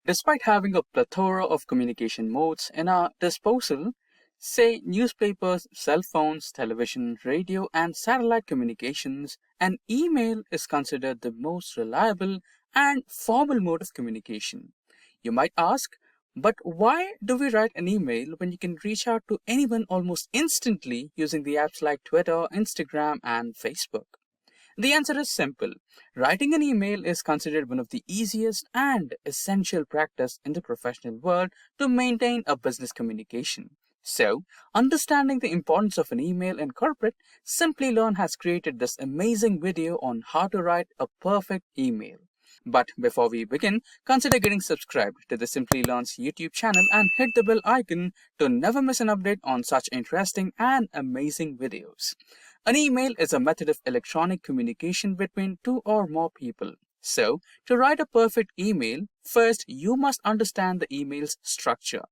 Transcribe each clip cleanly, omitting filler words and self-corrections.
Despite having a plethora of communication modes in our disposal, say newspapers, cell phones, television, radio, and satellite communications, an email is considered the most reliable and formal mode of communication. You might ask, but why do we write an email when you can reach out to anyone almost instantly using the apps like Twitter, Instagram, and Facebook? The answer is simple. Writing an email is considered one of the easiest and essential practice in the professional world to maintain a business communication. So, understanding the importance of an email in corporate, Simplilearn has created this amazing video on how to write a perfect email. But before we begin, consider getting subscribed to the Simplilearn's YouTube channel and hit the bell icon to never miss an update on such interesting and amazing videos. An email is a method of electronic communication between two or more people. So, to write a perfect email, first you must understand the email's structure.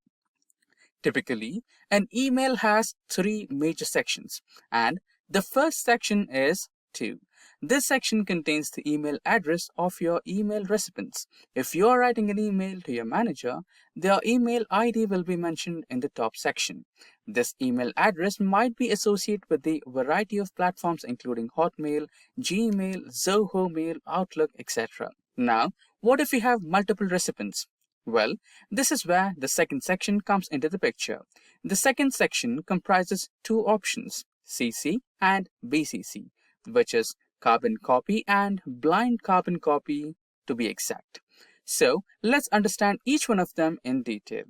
Typically, an email has three major sections, and the first section is to. This section contains the email address of your email recipients. If you are writing an email to your manager, their email ID will be mentioned in the top section. This email address might be associated with the variety of platforms including Hotmail, Gmail, Zoho Mail, Outlook, etc. Now, what if you have multiple recipients? Well, this is where the second section comes into the picture. The second section comprises two options, CC and BCC, which is carbon copy and blind carbon copy to be exact. So, let's understand each one of them in detail.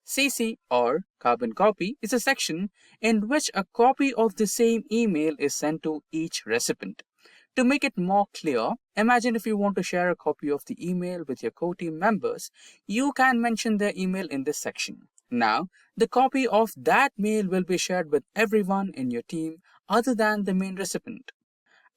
CC or carbon copy is a section in which a copy of the same email is sent to each recipient. To make it more clear, imagine if you want to share a copy of the email with your co-team members, you can mention their email in this section. Now, the copy of that mail will be shared with everyone in your team other than the main recipient.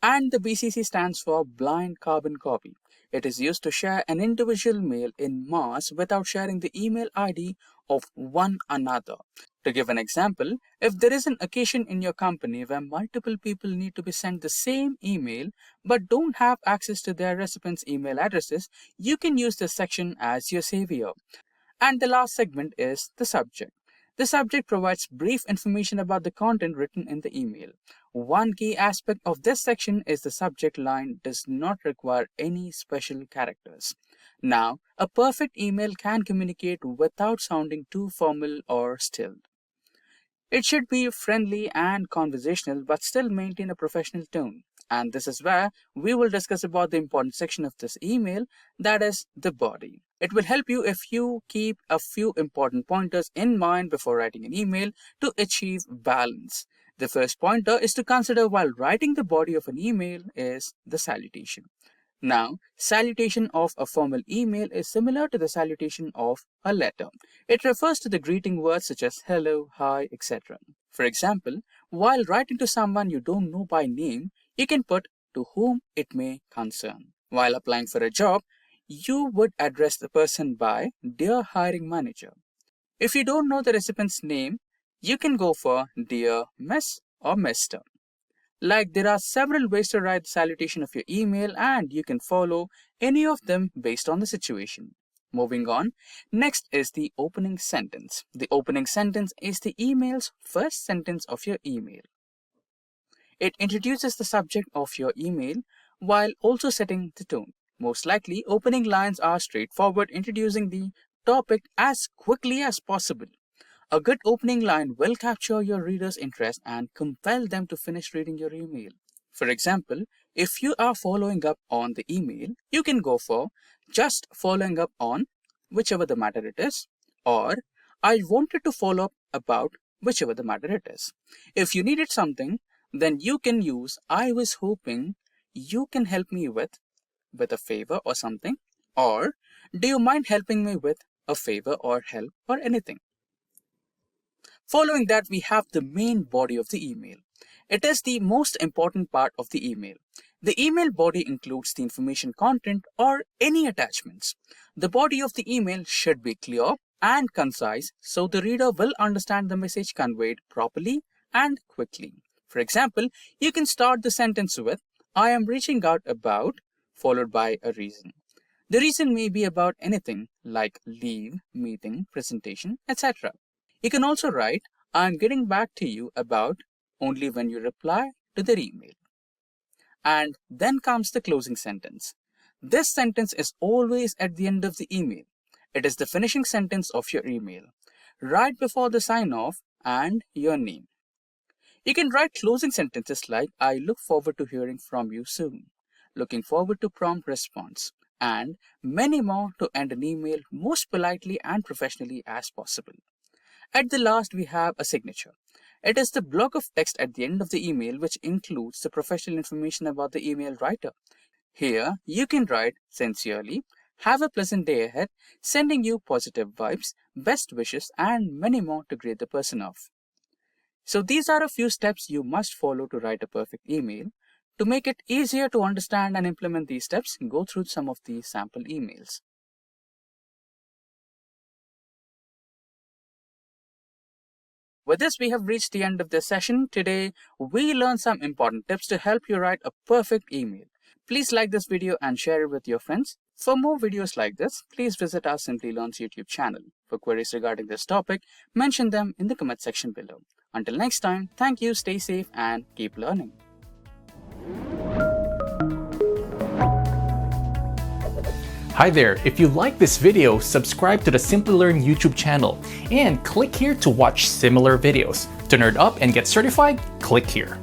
And the BCC stands for blind carbon copy. It is used to share an individual mail in mass without sharing the email ID of one another. To give an example, if there is an occasion in your company where multiple people need to be sent the same email but don't have access to their recipients' email addresses, you can use this section as your savior. And the last segment is the subject. The subject provides brief information about the content written in the email. One key aspect of this section is the subject line does not require any special characters. Now, a perfect email can communicate without sounding too formal or stilled. It should be friendly and conversational but still maintain a professional tone. And this is where we will discuss about the important section of this email, that is the body. It will help you if you keep a few important pointers in mind before writing an email to achieve balance. The first pointer is to consider while writing the body of an email is the salutation. Now, salutation of a formal email is similar to the salutation of a letter. It refers to the greeting words such as hello, hi, etc. For example, while writing to someone you don't know by name, you can put to whom it may concern. While applying for a job, you would address the person by dear hiring manager. If you don't know the recipient's name, you can go for dear Miss or Mr. Like there are several ways to write the salutation of your email and you can follow any of them based on the situation. Moving on, next is the opening sentence. The opening sentence is the email's first sentence of your email. It introduces the subject of your email while also setting the tone. Most likely, opening lines are straightforward, introducing the topic as quickly as possible. A good opening line will capture your reader's interest and compel them to finish reading your email. For example, if you are following up on the email, you can go for just following up on whichever the matter it is, or I wanted to follow up about whichever the matter it is. If you needed something, then you can use I was hoping you can help me with a favor or something, or do you mind helping me with a favor or help or anything. Following that, we have the main body of the email. It is the most important part of the email. The email body includes the information content or any attachments. The body of the email should be clear and concise so the reader will understand the message conveyed properly and quickly. For example, you can start the sentence with I am reaching out about followed by a reason. The reason may be about anything like leave, meeting, presentation, etc. You can also write, I'm getting back to you about only when you reply to their email. And then comes the closing sentence. This sentence is always at the end of the email. It is the finishing sentence of your email, right before the sign off and your name. You can write closing sentences like, I look forward to hearing from you soon, looking forward to prompt response, and many more to end an email most politely and professionally as possible. At the last, we have a signature. It is the block of text at the end of the email which includes the professional information about the email writer. Here, you can write sincerely, have a pleasant day ahead, sending you positive vibes, best wishes, and many more to grade the person off. So these are a few steps you must follow to write a perfect email. To make it easier to understand and implement these steps, go through some of these sample emails. With this, we have reached the end of this session. Today, we learned some important tips to help you write a perfect email. Please like this video and share it with your friends. For more videos like this, please visit our Simplilearn's YouTube channel. For queries regarding this topic, mention them in the comment section below. Until next time, thank you, stay safe, and keep learning. Hi there, if you like this video, subscribe to the Simplilearn YouTube channel and click here to watch similar videos. To nerd up and get certified, click here.